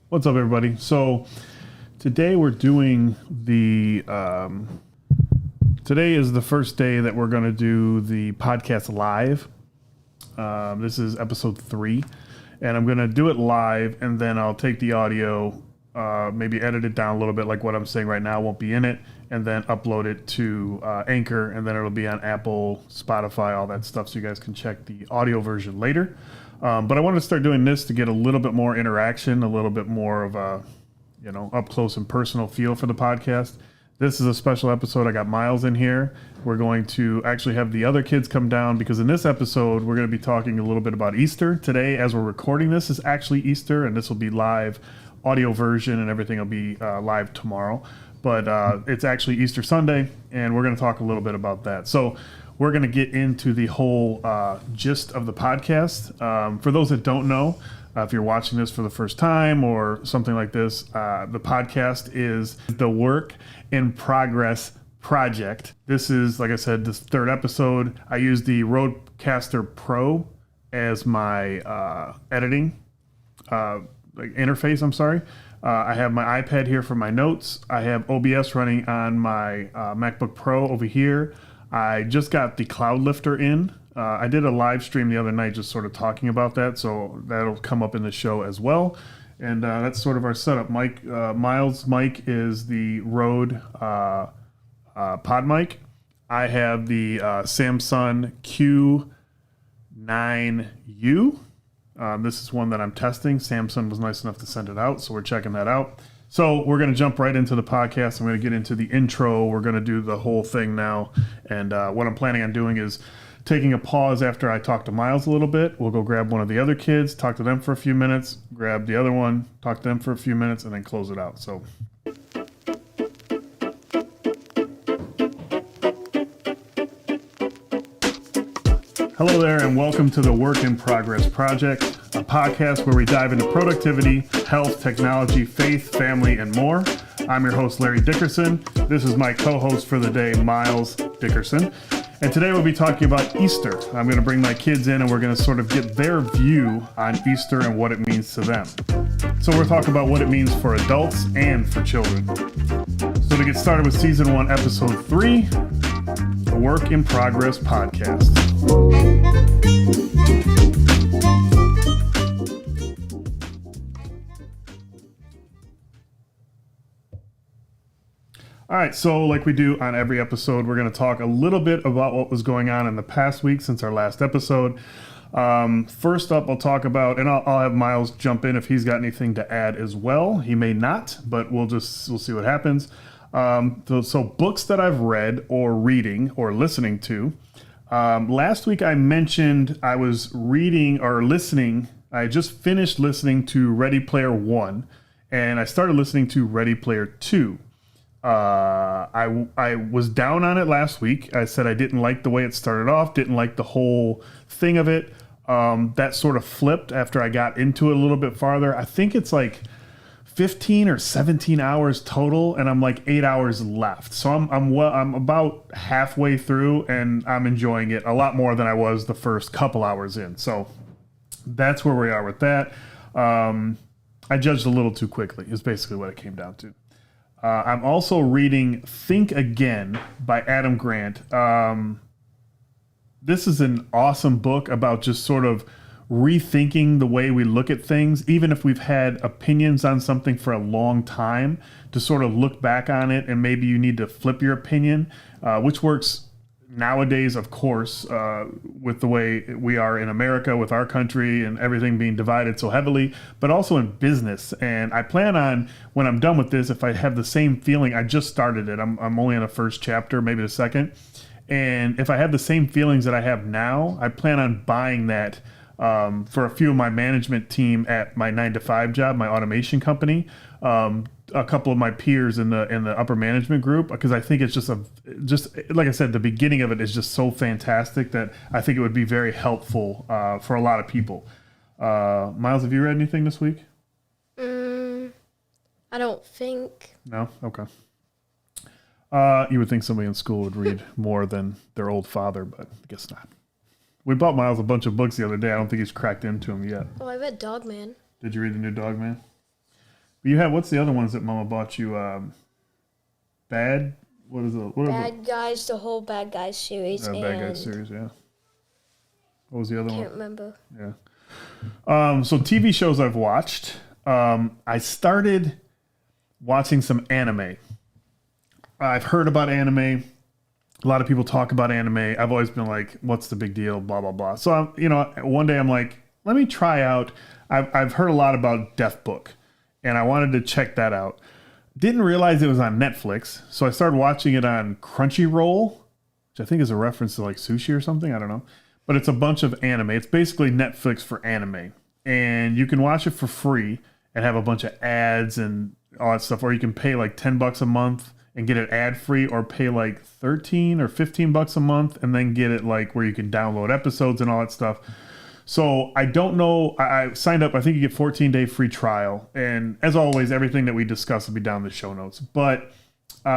What's up, everybody? So today we're doing the today is the first day that we're going to do the podcast live. This is episode 3, and I'm going to do it live, and then I'll take the audio, maybe edit it down a little bit, like what I'm saying right now won't be in it, and then upload it to Anchor, and then it'll be on Apple, Spotify, all that stuff, so you guys can check the audio version later. But I wanted to start doing this to get a little bit more interaction, a little bit more of a, up close and personal feel for the podcast. This is a special episode. I got Miles in here. We're going to actually have the other kids come down because in this episode, we're going to be talking a little bit about Easter. Today, as we're recording this, is actually Easter, and this will be live audio version, and everything will be live tomorrow. But it's actually Easter Sunday, and we're going to talk a little bit about that. So we're going to get into the whole gist of the podcast. For those that don't know, if you're watching this for the first time or something like this, the podcast is the Work in Progress Project. This is, like I said, this third episode. I use the Rodecaster Pro as my editing interface. I'm sorry. I have my iPad here for my notes. I have OBS running on my MacBook Pro over here. I just got the Cloudlifter in. I did a live stream the other night just sort of talking about that, so that'll come up in the show as well. And that's sort of our setup. Miles' mic is the Rode pod mic. I have the Samsung Q9U. This is one that I'm testing. Samsung was nice enough to send it out, so we're checking that out. So we're going to jump right into the podcast. I'm going to get into the intro. We're going to do the whole thing now. And what I'm planning on doing is taking a pause after I talk to Miles a little bit. We'll go grab one of the other kids, talk to them for a few minutes, grab the other one, talk to them for a few minutes, and then close it out. So hello there, and welcome to the Work in Progress Project, a podcast where we dive into productivity, health, technology, faith, family, and more. I'm your host, Larry Dickerson. This is my co-host for the day, Miles Dickerson. And today we'll be talking about Easter. I'm going to bring my kids in and we're going to sort of get their view on Easter and what it means to them. So we're talking about what it means for adults and for children. So to get started with Season 1, Episode 3, the Work in Progress Podcast. All right, so like we do on every episode, we're going to talk a little bit about what was going on in the past week since our last episode. First up, I'll talk about, and I'll have Miles jump in if he's got anything to add as well. He may not, but we'll see what happens. So books that I've read or reading or listening to. Last week I mentioned I was reading or listening. I just finished listening to Ready Player One, and I started listening to Ready Player Two. I was down on it last week. I said I didn't like the way it started off, didn't like the whole thing of it. That sort of flipped after I got into it a little bit farther. I think it's like 15 or 17 hours total, and I'm like 8 hours left. So I'm about halfway through, and I'm enjoying it a lot more than I was the first couple hours in. So that's where we are with that. I judged a little too quickly is basically what it came down to. I'm also reading Think Again by Adam Grant. This is an awesome book about just sort of rethinking the way we look at things, even if we've had opinions on something for a long time, to sort of look back on it, and maybe you need to flip your opinion, which works nowadays, of course, with the way we are in America, with our country and everything being divided so heavily, but also in business. And I plan on, when I'm done with this, if I have the same feeling, I just started it. I'm only in the first chapter, maybe the second. And if I have the same feelings that I have now, I plan on buying that for a few of my management team at my 9-to-5 job, my automation company. A couple of my peers in the upper management group, because I think it's just like I said, the beginning of it is just so fantastic that I think it would be very helpful for a lot of people. Miles, have you read anything this week? I don't think. No? Okay. You would think somebody in school would read more than their old father, but I guess not. We bought Miles a bunch of books the other day. I don't think he's cracked into them yet. Oh, I read Dogman. Did you read the new Dogman? You have, what's the other ones that Mama bought you? Bad? What is it? Bad Guys, the whole Bad Guys series. Bad Guys series, yeah. What was the other one? Can't remember. Yeah. So TV shows I've watched. I started watching some anime. I've heard about anime. A lot of people talk about anime. I've always been like, what's the big deal? Blah, blah, blah. So, one day I'm like, let me try out. I've heard a lot about Death Book, and I wanted to check that out. Didn't realize it was on Netflix. So I started watching it on Crunchyroll, which I think is a reference to like sushi or something. I don't know. But it's a bunch of anime. It's basically Netflix for anime. And you can watch it for free and have a bunch of ads and all that stuff. Or you can pay like $10 a month and get it ad free, or pay like 13 or 15 bucks a month and then get it like where you can download episodes and all that stuff. So I don't know. I signed up. I think you get 14-day free trial. And as always, everything that we discuss will be down in the show notes. But so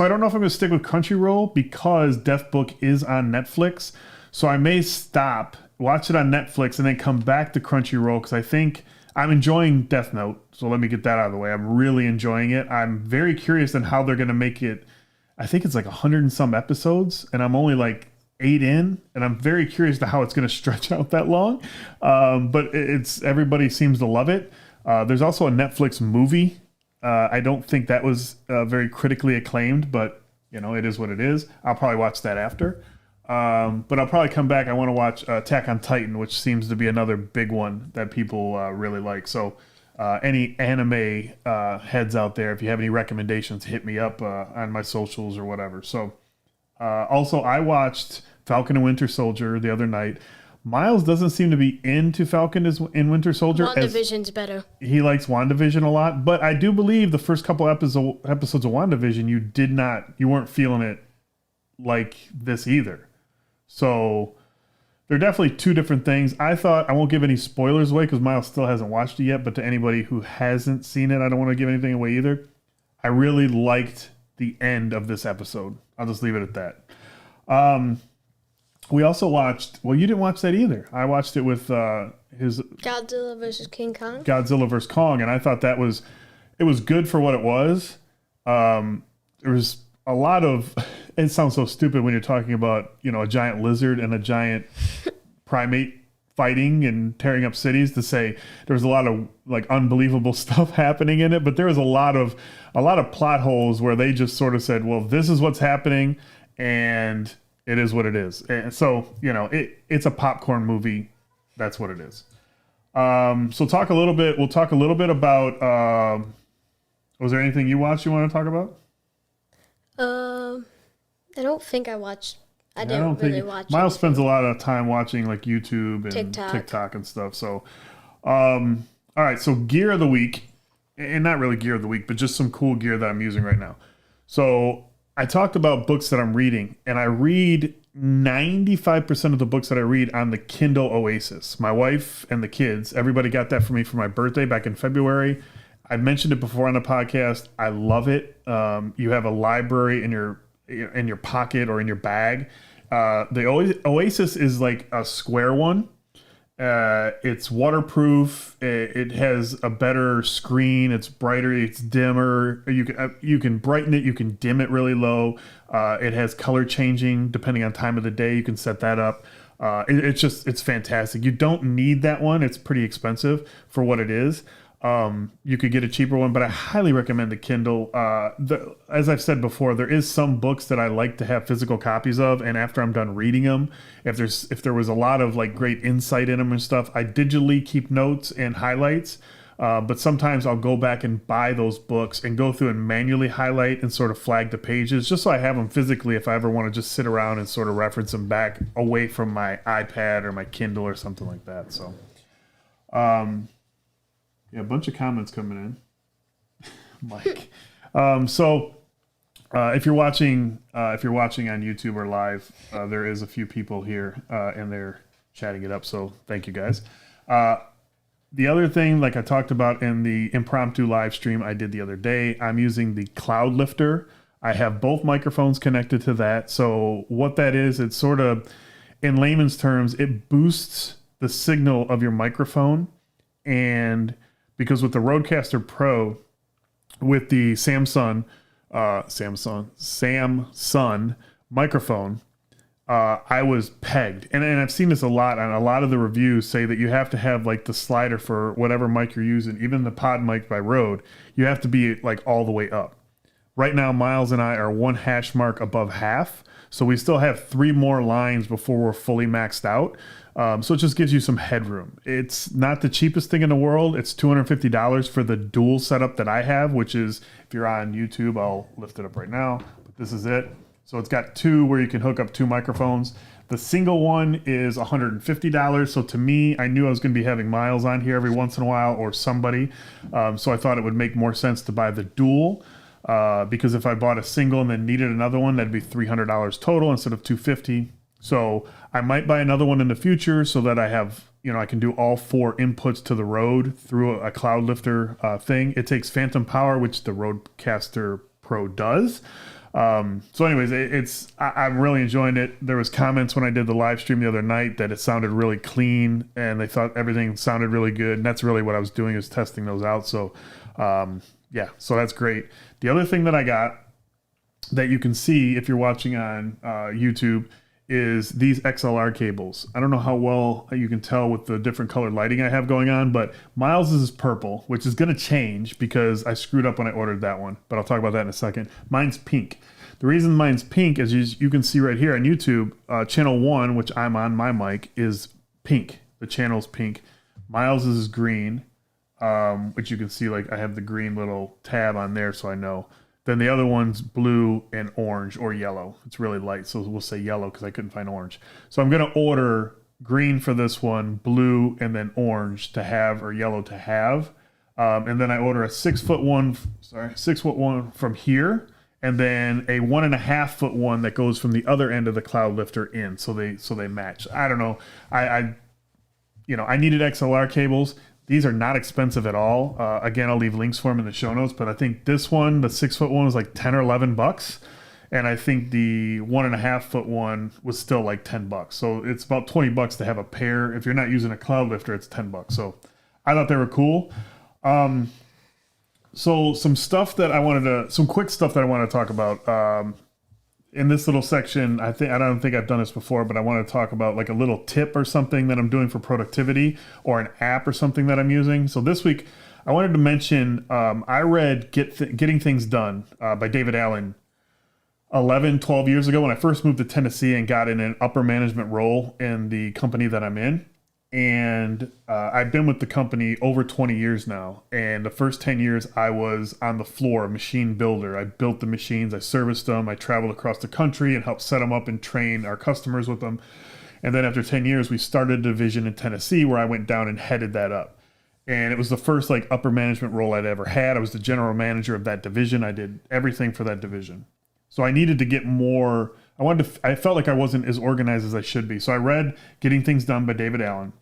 I don't know if I'm going to stick with Crunchyroll because Death Book is on Netflix. So I may stop, watch it on Netflix, and then come back to Crunchyroll because I think I'm enjoying Death Note. So let me get that out of the way. I'm really enjoying it. I'm very curious on how they're going to make it. I think it's like 100 and some episodes, and I'm only like 8 in, and I'm very curious to how it's going to stretch out that long. But everybody seems to love it. There's also a Netflix movie. I don't think that was very critically acclaimed, but it is what it is. I'll probably watch that after. But I'll probably come back. I want to watch Attack on Titan, which seems to be another big one that people really like. So any anime heads out there, if you have any recommendations, hit me up on my socials or whatever. So also, I watched Falcon and Winter Soldier the other night. Miles doesn't seem to be into Falcon and Winter Soldier. WandaVision's better. He likes WandaVision a lot, but I do believe the first couple episodes of WandaVision, you weren't feeling it like this either. So they're definitely two different things. I won't give any spoilers away because Miles still hasn't watched it yet, but to anybody who hasn't seen it, I don't want to give anything away either. I really liked the end of this episode. I'll just leave it at that. We also watched, well, you didn't watch that either. I watched it with his Godzilla vs. King Kong. Godzilla vs. Kong, and I thought it was good for what it was. There was a lot of, it sounds so stupid when you're talking about, a giant lizard and a giant primate fighting and tearing up cities, to say there was a lot of like unbelievable stuff happening in it, but there was a lot of plot holes where they just sort of said, well, this is what's happening and it is what it is. And so, it's a popcorn movie. That's what it is. So we'll talk a little bit about, was there anything you watched you want to talk about? I don't think I watched. I didn't really watch. Miles spends a lot of time watching like YouTube and TikTok and stuff. So, all right. So gear of the week, and not really gear of the week, but just some cool gear that I'm using right now. So I talked about books that I'm reading, and I read 95% of the books that I read on the Kindle Oasis. My wife and the kids, everybody got that for me for my birthday back in February. I've mentioned it before on the podcast. I love it. You have a library in your pocket or in your bag. The Oasis is like a square one. It's waterproof. It has a better screen. It's brighter. It's dimmer. You can brighten it. You can dim it really low. It has color changing depending on time of the day. You can set that up. It's fantastic. You don't need that one. It's pretty expensive for what it is. You could get a cheaper one, but I highly recommend the Kindle. As I've said before, there is some books that I like to have physical copies of, and after I'm done reading them, if there was a lot of like great insight in them and stuff, I digitally keep notes and highlights. But sometimes I'll go back and buy those books and go through and manually highlight and sort of flag the pages, just so I have them physically if I ever want to just sit around and sort of reference them back away from my iPad or my Kindle or something like that. So, yeah, a bunch of comments coming in, Mike. If you're watching on YouTube or live, there is a few people here, and they're chatting it up. So thank you guys. The other thing, like I talked about in the impromptu live stream I did the other day, I'm using the Cloudlifter. I have both microphones connected to that. So what that is, it's sort of, in layman's terms, it boosts the signal of your microphone, and because with the Rodecaster Pro, with the Samsung microphone, I was pegged. And I've seen this a lot, and a lot of the reviews say that you have to have like the slider for whatever mic you're using, even the pod mic by Rode, you have to be like all the way up. Right now, Miles and I are one hash mark above half. So we still have 3 more lines before we're fully maxed out. So it just gives you some headroom. It's not the cheapest thing in the world. It's $250 for the dual setup that I have, which is, if you're on YouTube, I'll lift it up right now. But this is it. So it's got 2 where you can hook up 2 microphones. The single one is $150. So to me, I knew I was going to be having Miles on here every once in a while, or somebody. So I thought it would make more sense to buy the dual. Because if I bought a single and then needed another one, that'd be $300 total instead of $250. So I might buy another one in the future so that I have, I can do all 4 inputs to the Rode through a Cloudlifter thing. It takes phantom power, which the Rodecaster Pro does. So anyways, I'm really enjoying it. There was comments when I did the live stream the other night that it sounded really clean and they thought everything sounded really good. And that's really what I was doing, is testing those out. So, yeah, so that's great. The other thing that I got that you can see if you're watching on YouTube is these XLR cables. I don't know how well you can tell with the different colored lighting I have going on, but Miles' is purple, which is going to change because I screwed up when I ordered that one, but I'll talk about that in a second. Mine's pink. The reason mine's pink is you can see right here on YouTube, channel 1, which I'm on my mic, is pink. The channel's pink. Miles' is green. Which you can see, like I have the green little tab on there, so I know. Then the other one's blue and orange or yellow. It's really light, so we'll say yellow because I couldn't find orange. So I'm going to order green for this one, blue, and then orange to have, or yellow to have. And then I order a 6-foot one from here, and then a 1.5-foot one that goes from the other end of the Cloudlifter in, so they match. I don't know. I needed XLR cables. These are not expensive at all. Again, I'll leave links for them in the show notes, but I think this one, the 6-foot one, was like $10 or $11. And I think the 1.5-foot one was still like $10. So it's about $20 to have a pair. If you're not using a Cloudlifter, it's $10. So I thought they were cool. So some quick stuff that I want to talk about. In this little section, I don't think I've done this before, but I want to talk about like a little tip or something that I'm doing for productivity, or an app or something that I'm using. So this week, I wanted to mention, I read Getting Things Done by David Allen 12 years ago when I first moved to Tennessee and got in an upper management role in the company that I'm in. And I've been with the company over 20 years now. And the first 10 years, I was on the floor, a machine builder. I built the machines, I serviced them, I traveled across the country and helped set them up and train our customers with them. And then after 10 years, we started a division in Tennessee where I went down and headed that up. And it was the first like upper management role I'd ever had. I was the general manager of that division. I did everything for that division. So I needed to get more. I felt like I wasn't as organized as I should be. So I read Getting Things Done by David Allen.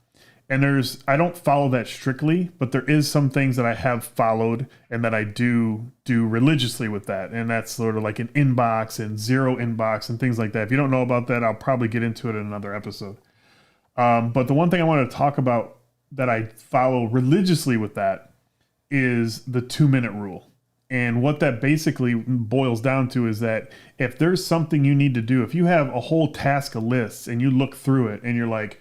And I don't follow that strictly, but there is some things that I have followed and that I do religiously with that. And that's sort of like an inbox and zero inbox and things like that. If you don't know about that, I'll probably get into it in another episode. But the one thing I want to talk about that I follow religiously with that is the 2-minute rule. And what that basically boils down to is that if there's something you need to do, if you have a whole task of lists and you look through it and you're like,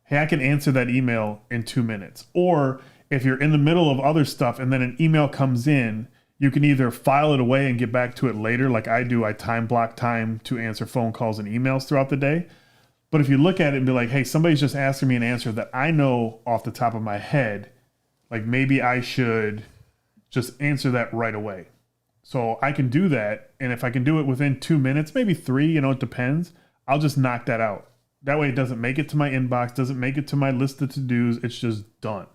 hey, I can answer that email in 2 minutes. Or if you're in the middle of other stuff and then an email comes in, you can either file it away and get back to it later, like I do. I time block time to answer phone calls and emails throughout the day. But if you look at it and be like, hey, somebody's just asking me an answer that I know off the top of my head, like maybe I should just answer that right away. So I can do that. And if I can do it within 2 minutes, maybe 3, it depends, I'll just knock that out. That way it doesn't make it to my inbox, doesn't make it to my list of to-dos. It's just done.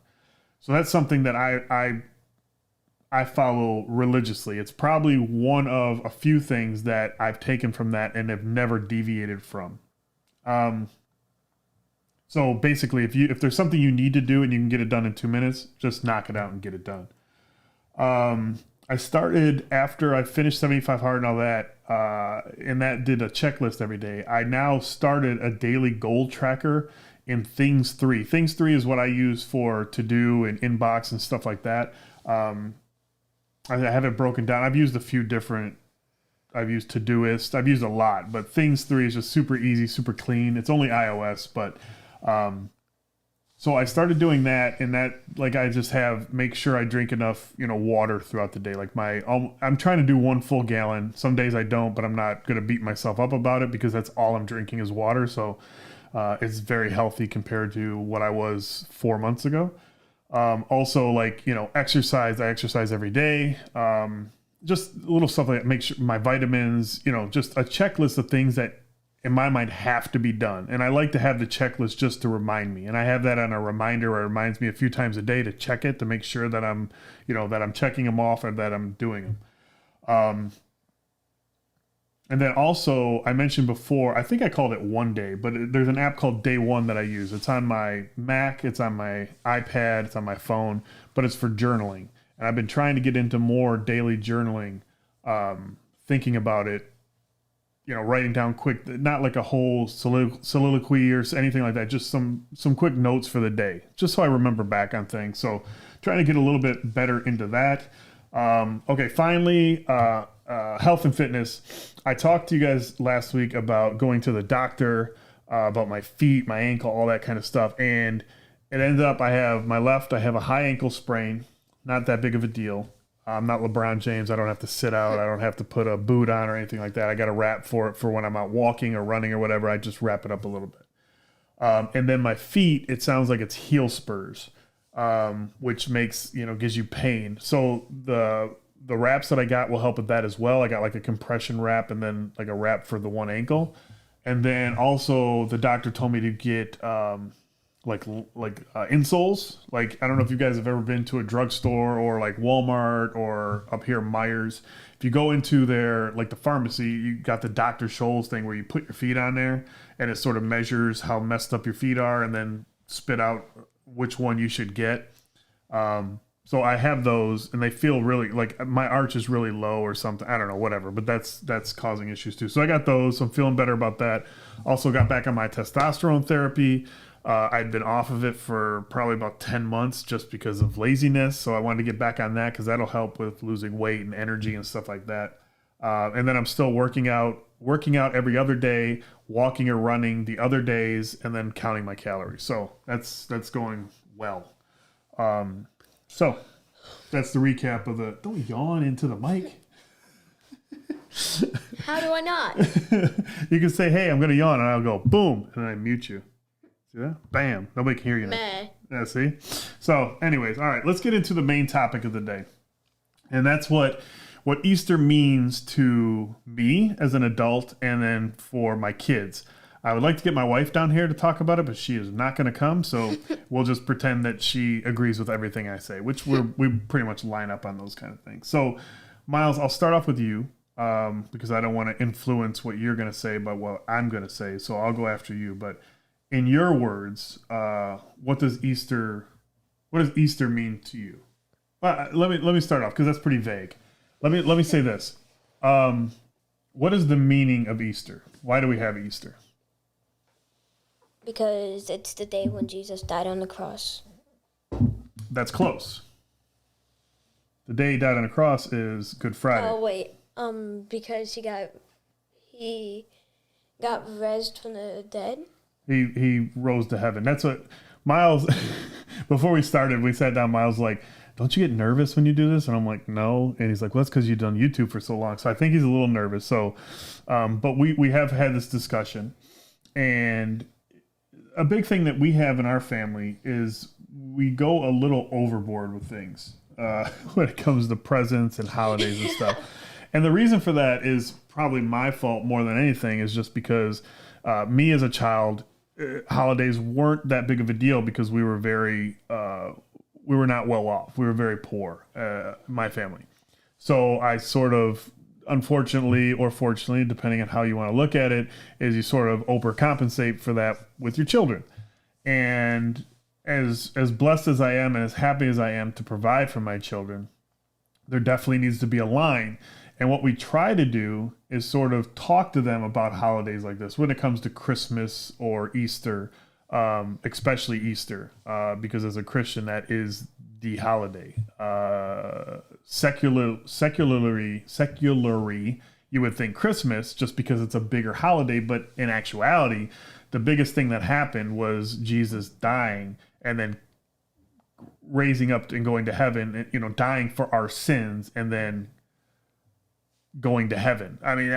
So that's something that I follow religiously. It's probably one of a few things that I've taken from that and have never deviated from. So basically, if there's something you need to do and you can get it done in 2 minutes, just knock it out and get it done. I started after I finished 75 Hard and all that, and that did a checklist every day. I now started a daily goal tracker in Things 3. Things 3 is what I use for to-do and inbox and stuff like that. I have it broken down. I've used a few different. I've used Todoist. I've used a lot, but Things 3 is just super easy, super clean. It's only iOS, but so I started doing that, and that, like, I just make sure I drink enough, water throughout the day. Like I'm trying to do 1 full gallon. Some days I don't, but I'm not going to beat myself up about it because that's all I'm drinking is water. So it's very healthy compared to what I was 4 months ago. Also, like, exercise. I exercise every day. Just little stuff like that. Make sure my vitamins, just a checklist of things that in my mind have to be done. And I like to have the checklist just to remind me. And I have that on a reminder where it reminds me a few times a day to check it, to make sure that I'm, that I'm checking them off or that I'm doing them. And then also, I mentioned before, I think I called it One Day, but there's an app called Day One that I use. It's on my Mac, it's on my iPad, it's on my phone, but it's for journaling. And I've been trying to get into more daily journaling, thinking about it, writing down quick, not like a whole soliloquy or anything like that, just some quick notes for the day, just so I remember back on things. So trying to get a little bit better into that. Okay, finally, health and fitness. I talked to you guys last week about going to the doctor, about my feet, my ankle, all that kind of stuff. And it ended up, I have a high ankle sprain, not that big of a deal. I'm not LeBron James. I don't have to sit out. I don't have to put a boot on or anything like that. I got a wrap for it for when I'm out walking or running or whatever. I just wrap it up a little bit. And then my feet, it sounds like it's heel spurs, which makes, gives you pain. So the wraps that I got will help with that as well. I got like a compression wrap and then like a wrap for the one ankle. And then also the doctor told me to get insoles. Like, I don't know if you guys have ever been to a drugstore or like Walmart or up here Myers. If you go into their, like the pharmacy, you got the Dr. Scholl's thing where you put your feet on there and it sort of measures how messed up your feet are and then spit out which one you should get. So I have those and they feel really, like my arch is really low or something. I don't know, whatever, but that's causing issues too. So I got those. So I'm feeling better about that. Also got back on my testosterone therapy. I'd been off of it for probably about 10 months just because of laziness. So I wanted to get back on that because that'll help with losing weight and energy and stuff like that. And then I'm still working out every other day, walking or running the other days, and then counting my calories. So that's going well. So that's the recap of the, don't yawn into the mic. How do I not? You can say, hey, I'm going to yawn, and I'll go, boom, and then I mute you. See that? Bam. Nobody can hear you now. Meh. Yeah, see? So anyways, all right, let's get into the main topic of the day. And that's what Easter means to me as an adult and then for my kids. I would like to get my wife down here to talk about it, but she is not going to come. So we'll just pretend that she agrees with everything I say, which we pretty much line up on those kind of things. So Miles, I'll start off with you because I don't want to influence what you're going to say, but what I'm going to say. So I'll go after you. But in your words, what does Easter mean to you? Let me start off because that's pretty vague. Let me say this. What is the meaning of Easter? Why do we have Easter? Because it's the day when Jesus died on the cross. That's close. The day he died on the cross is Good Friday. Oh wait, because he got raised from the dead. He rose to heaven. That's what Miles. Before we started, we sat down. Miles was like, "Don't you get nervous when you do this?" And I'm like, "No." And he's like, "Well, that's because you've done YouTube for so long." So I think he's a little nervous. So, but we have had this discussion, and a big thing that we have in our family is we go a little overboard with things when it comes to presents and holidays and stuff. And the reason for that is probably my fault more than anything, is just because me as a child, holidays weren't that big of a deal because we were we were not well off. We were very poor, my family. So I sort of, unfortunately or fortunately, depending on how you want to look at it, is you sort of overcompensate for that with your children. And as blessed as I am and as happy as I am to provide for my children, there definitely needs to be a line. And what we try to do is sort of talk to them about holidays like this when it comes to Christmas or Easter. especially Easter, because as a Christian, that is the holiday. Secularly, you would think Christmas just because it's a bigger holiday, but in actuality, the biggest thing that happened was Jesus dying and then raising up and going to heaven, dying for our sins and then going to heaven. I mean,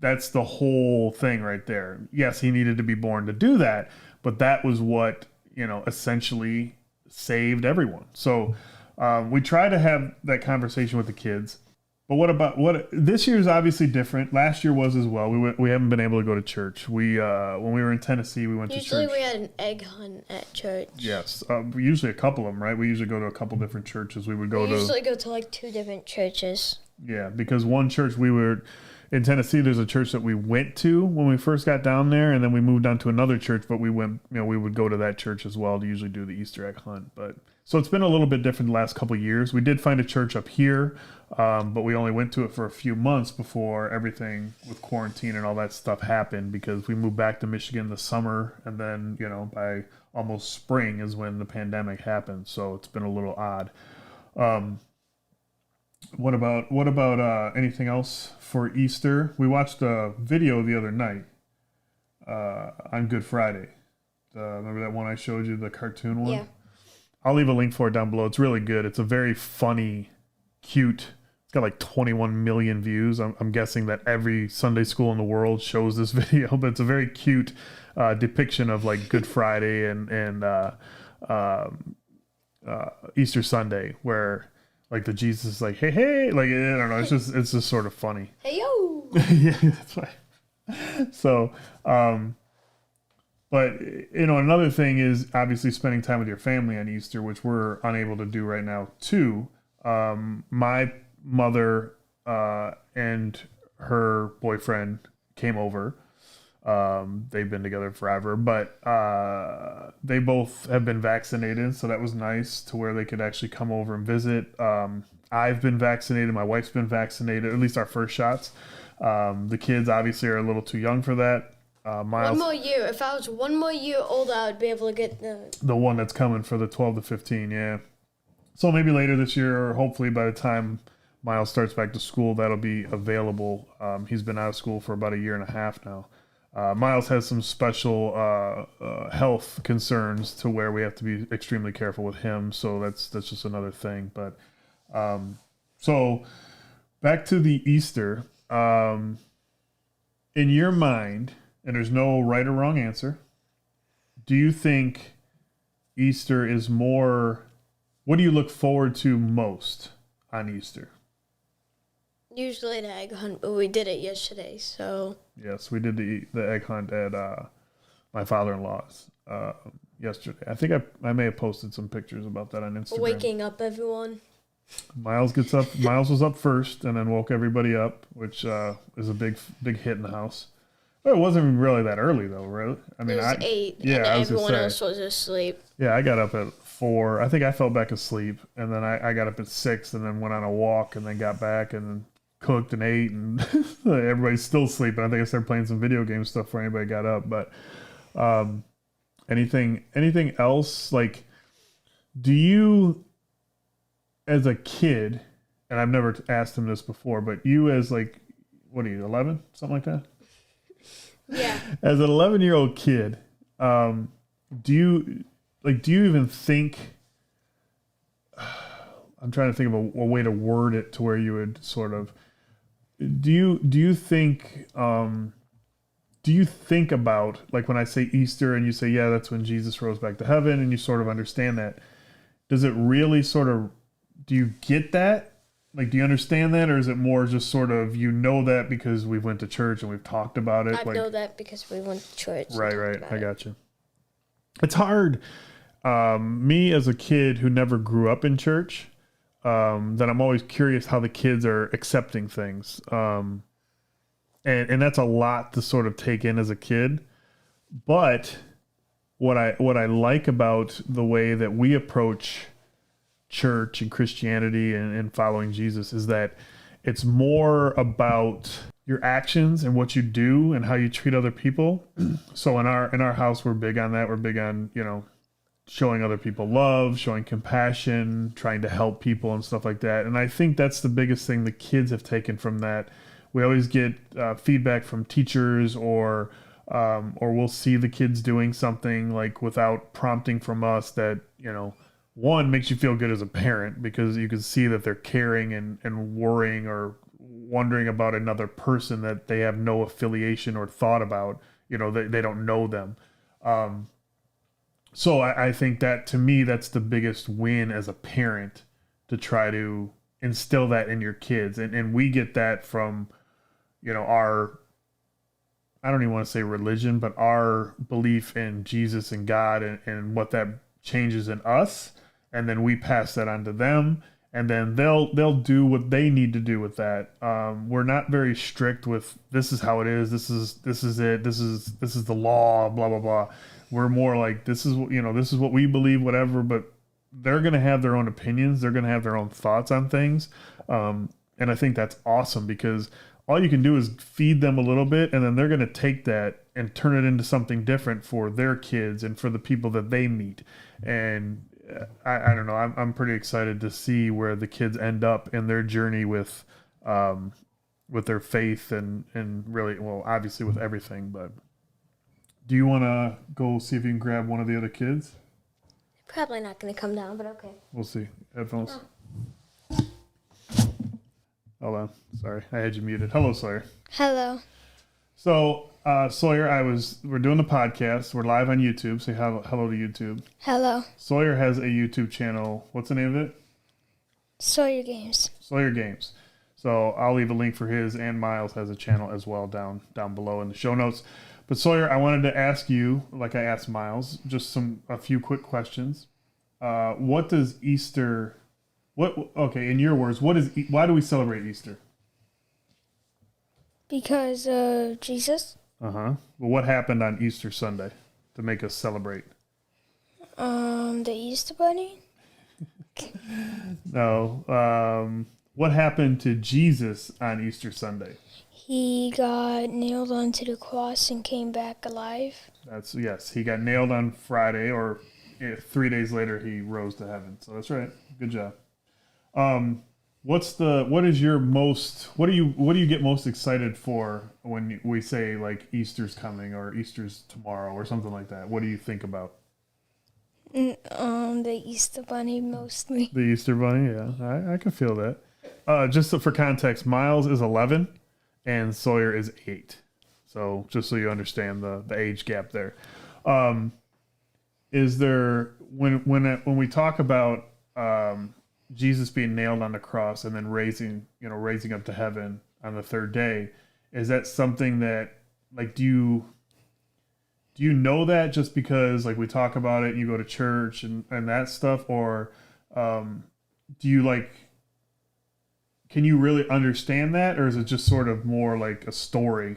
that's the whole thing right there. Yes, he needed to be born to do that, but that was what, essentially saved everyone. So we try to have that conversation with the kids. But what this year is obviously different. Last year was as well. We haven't been able to go to church. We when we were in Tennessee, we went to church. Usually we had an egg hunt at church. Yes, usually a couple of them, right? We usually go to a couple different churches. We usually go to like 2 different churches. Yeah, because one church we were in Tennessee, there's a church that we went to when we first got down there, and then we moved on to another church, but we went, we would go to that church as well to usually do the Easter egg hunt. But so it's been a little bit different the last couple of years. We did find a church up here, but we only went to it for a few months before everything with quarantine and all that stuff happened, because we moved back to Michigan this summer, and then, by almost spring is when the pandemic happened. So it's been a little odd. What about anything else for Easter? We watched a video the other night on Good Friday. Remember that one I showed you, the cartoon one? Yeah. I'll leave a link for it down below. It's really good. It's a very funny, cute. It's got like 21 million views. I'm guessing that every Sunday school in the world shows this video, but it's a very cute depiction of like Good Friday and Easter Sunday, where like the Jesus is like, hey, like, I don't know. It's just sort of funny. Hey, yo. Yeah, that's right. So, but, another thing is obviously spending time with your family on Easter, which we're unable to do right now too. My mother and her boyfriend came over. They've been together forever, but they both have been vaccinated, so that was nice to where they could actually come over and visit. I've been vaccinated. My wife's been vaccinated, at least our first shots. The kids obviously are a little too young for that. Miles, 1 more year. If I was 1 more year older, I'd be able to get the one that's coming for the 12 to 15, yeah. So maybe later this year, or hopefully by the time Miles starts back to school, that'll be available. He's been out of school for about 1.5 years now. Miles has some special health concerns to where we have to be extremely careful with him. So that's just another thing. But so back to the Easter. In your mind, and there's no right or wrong answer, do you think Easter is more... What do you look forward to most on Easter? usually an egg hunt, but we did it yesterday, so... Yes, we did the egg hunt at my father-in-law's yesterday. I think I may have posted some pictures about that on Instagram. Waking up everyone. Miles gets up. Miles was up first and then woke everybody up, which is a big hit in the house. But it wasn't really that early, though, really. I mean, it was 8, yeah, and I was everyone gonna else was asleep. Yeah, I got up at 4. I think I fell back asleep, and then I got up at 6 and then went on a walk and then got back and then cooked and ate, and everybody's still sleeping. I think I started playing some video game stuff before anybody got up. But anything else? Like, do you, as a kid, and I've never asked him this before, but you as like, what are you, 11? Something like that? Yeah. As an 11-year-old kid, do you even think, I'm trying to think of a way to word it to where you would sort of, do you think about, like when I say Easter and you say, yeah, that's when Jesus rose back to heaven, and you sort of understand that, does it really sort of, do you get that? Like, do you understand that, or is it more just sort of, that because we went to church and we've talked about it? I know that because we went to church. Right. I got you. It's hard. Me as a kid who never grew up in church, that I'm always curious how the kids are accepting things. And that's a lot to sort of take in as a kid. But what I like about the way that we approach church and Christianity and following Jesus is that it's more about, your actions and what you do and how you treat other people. So in our house, we're big on that. We're big on, showing other people love, showing compassion, trying to help people and stuff like that. And I think that's the biggest thing the kids have taken from that. We always get feedback from teachers or we'll see the kids doing something like without prompting from us that, one, makes you feel good as a parent because you can see that they're caring and worrying or wondering about another person that they have no affiliation or thought about, they don't know them. So I think that, to me, that's the biggest win as a parent, to try to instill that in your kids. And we get that from, our, I don't even want to say religion, but our belief in Jesus and God and what that changes in us. And then we pass that on to them. And then they'll do what they need to do with that. We're not very strict with, this is how it is. This is it. This is the law, blah, blah, blah. We're more like, this is what we believe, whatever, but they're going to have their own opinions. They're going to have their own thoughts on things. And I think that's awesome because all you can do is feed them a little bit, and then they're going to take that and turn it into something different for their kids and for the people that they meet. And I don't know. I'm pretty excited to see where the kids end up in their journey with their faith and really, well, obviously with everything, but do you want to go see if you can grab one of the other kids? Probably not going to come down, but okay. We'll see. Headphones. Hold on. Sorry, I had you muted. Hello, Sawyer. Hello. So, Sawyer, we're doing the podcast. We're live on YouTube. Say hello to YouTube. Hello. Sawyer has a YouTube channel. What's the name of it? Sawyer Games. Sawyer Games. So I'll leave a link for his, and Miles has a channel as well down below in the show notes. But Sawyer, I wanted to ask you, like I asked Miles, just a few quick questions. What does Easter? Okay, in your words, why do we celebrate Easter? Because of Jesus. Well, what happened on Easter Sunday to make us celebrate? The Easter Bunny. No. What happened to Jesus on Easter Sunday? He got nailed onto the cross and came back alive. Yes. He got nailed on Friday, or 3 days later he rose to heaven. So that's right. Good job. What do you get most excited for when we say like Easter's coming or Easter's tomorrow or something like that? What do you think about? The Easter Bunny mostly. The Easter Bunny, yeah. I can feel that. Just for context, Miles is 11 and Sawyer is 8. So just so you understand the age gap there. Is there, when we talk about Jesus being nailed on the cross and then raising up to heaven on the third day, is that something that, like, do you know that just because, like, we talk about it and you go to church and that stuff, or do you, like, can you really understand that, or is it just sort of more like a story?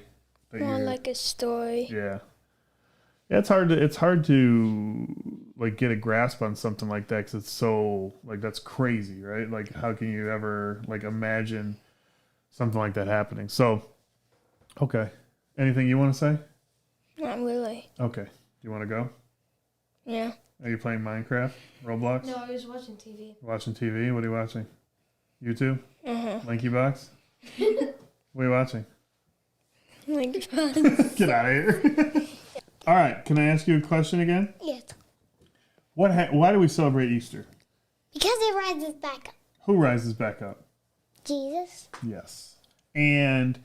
More like a story. Yeah. It's hard to like get a grasp on something like that because it's so, like, that's crazy, right? Like, how can you ever, like, imagine something like that happening? So, okay. Anything you want to say? Not really. Okay. Do you want to go? Yeah. Are you playing Minecraft? Roblox? No, I was watching TV. Watching TV? What are you watching? YouTube? Lanky Box? What are you watching? Like, Get out of here. All right. Can I ask you a question again? yes. Why do we celebrate Easter? Because it rises back up. Who rises back up? Jesus. Yes. And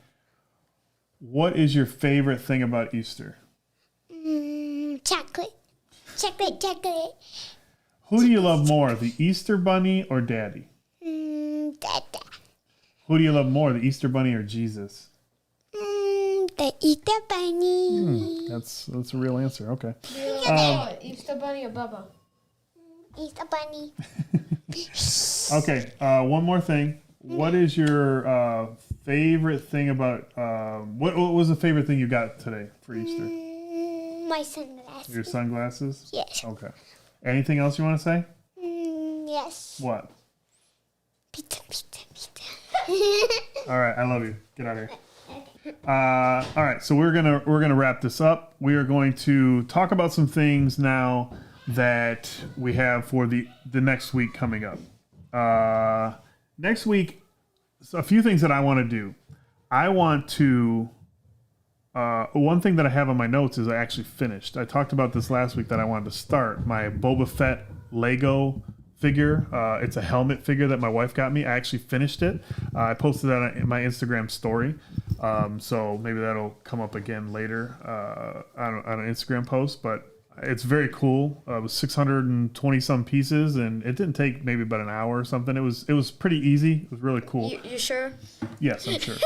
what is your favorite thing about Easter? Chocolate. Chocolate. Who do you love more, the Easter Bunny or Daddy? Dada. Who do you love more, the Easter Bunny or Jesus? The Easter Bunny. That's a real answer. Okay. Easter Bunny or Bubba? Easter Bunny. Okay. One more thing. What is your favorite thing about? What was the favorite thing you got today for Easter? My sunglasses. Your sunglasses? Yes. Okay. Anything else you want to say? Yes. What? Pizza. All right. I love you. Get out of here. All right, so we're gonna wrap this up. We are going to talk about some things now that we have for the next week coming up. Next week, so a few things that I want to do. I want to. One thing that I have on my notes is I actually finished. I talked about this last week that I wanted to start my Boba Fett Lego figure. It's a helmet figure that my wife got me. I actually finished it. I posted that in my Instagram story. So maybe that'll come up again later on an Instagram post. But it's very cool. It was 620 some pieces, and it didn't take maybe about an hour or something. It was pretty easy. It was really cool. You sure? Yes, I'm sure.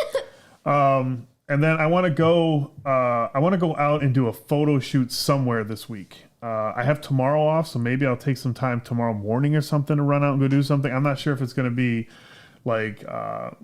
And then I want to go. I want to go out and do a photo shoot somewhere this week. I have tomorrow off, so maybe I'll take some time tomorrow morning or something to run out and go do something. I'm not sure if it's going to be like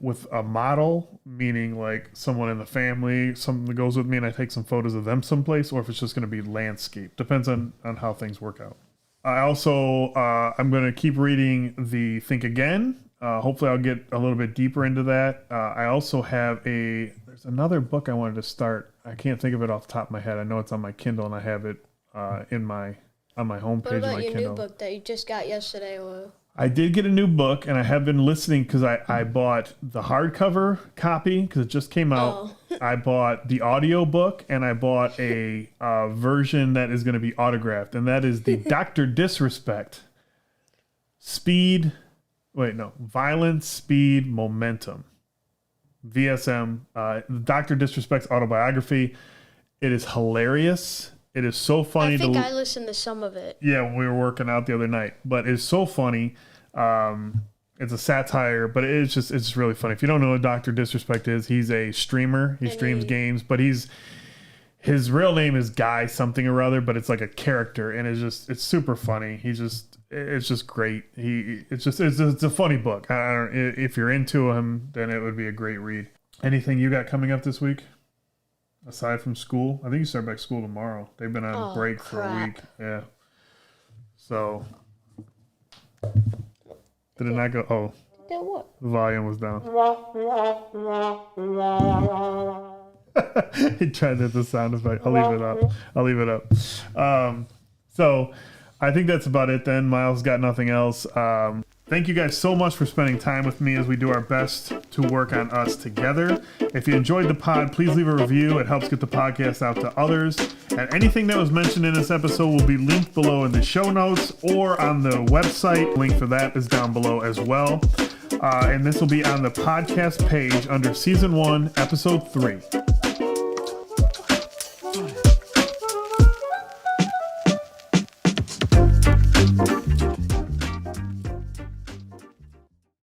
with a model, meaning like someone in the family, someone that goes with me, and I take some photos of them someplace, or if it's just going to be landscape. Depends on how things work out. I also I'm going to keep reading the Think Again. Hopefully I'll get a little bit deeper into that. I also have there's another book I wanted to start. I can't think of it off the top of my head. I know it's on my Kindle and I have it on my homepage. What about of my your Kindle. new book that you just got yesterday? Or... I did get a new book, and I have been listening because I bought the hardcover copy because it just came out. Oh. I bought the audio book, and I bought a version that is going to be autographed, and that is the Dr. Disrespect Violence, Speed, Momentum. VSM, Dr. Disrespect's autobiography. It is hilarious. It is so funny. I think I listened to some of it. Yeah, when we were working out the other night. But it's so funny. It's a satire, but it's just really funny. If you don't know what Dr. Disrespect is, he's a streamer. He streams games, but his real name is Guy something or other, but it's like a character, and it's super funny. It's just great. It's a funny book. If you're into him, then it would be a great read. Anything you got coming up this week? Aside from school? I think you start back school tomorrow. They've been on break for a week. Yeah. So, did it not go? Oh. Did what? The volume was down. He tried to hit the sound effect. I'll leave it up. So, I think that's about it then. Miles got nothing else. Thank you guys so much for spending time with me as we do our best to work on us together. If you enjoyed the pod, please leave a review. It helps get the podcast out to others. And anything that was mentioned in this episode will be linked below in the show notes or on the website. Link for that is down below as well. And this will be on the podcast page under Season 1, Episode 3.